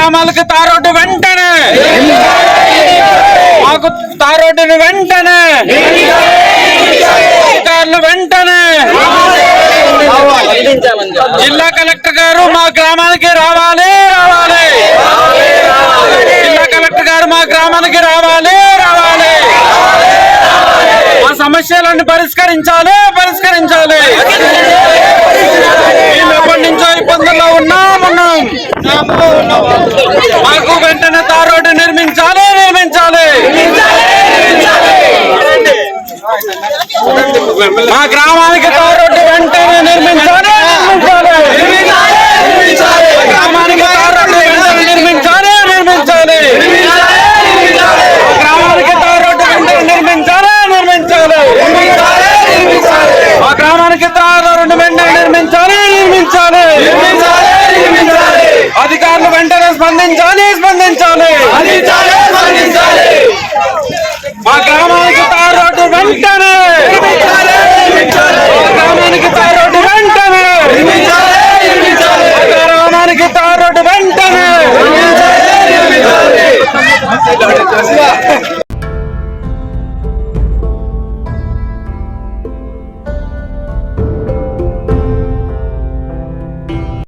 గ్రామాలకు tar road వెంటనే, మాకు తార్ రోడ్డుని వెంటనే, అధికారులు వెంటనే. జిల్లా కలెక్టర్ గారు మా గ్రామానికి రావాలి రావాలి, జిల్లా కలెక్టర్ గారు మా గ్రామానికి రావాలి రావాలి. మా సమస్యలను పరిష్కరించాలి పరిష్కరించాలి. మేము ఎప్పటి నుంచో ఇబ్బందుల్లో ఉన్నాం. మాకు వెంటనే తార్ రోడ్డు నిర్మించాలి నిర్మించాలి. మా గ్రామానికి తార్ రోడ్డు వెంటనే నిర్మించాలి నిర్మించాలి. గ్రామానికి తార్ రోడ్డు వెంటనే నిర్మించాలి నిర్మించాలి. గ్రామానికి తార్ రోడ్డు వెంటనే నిర్మించాలి నిర్మించాలి. మా గ్రామానికి తార్ రోడ్డు వెంటనే నిర్మించాలి నిర్మించాలి. అధికారులు వెంటనే స్పందించాలి స్పందించాలి. మా గ్రామానికి తార్ రోడ్డు వెంటనే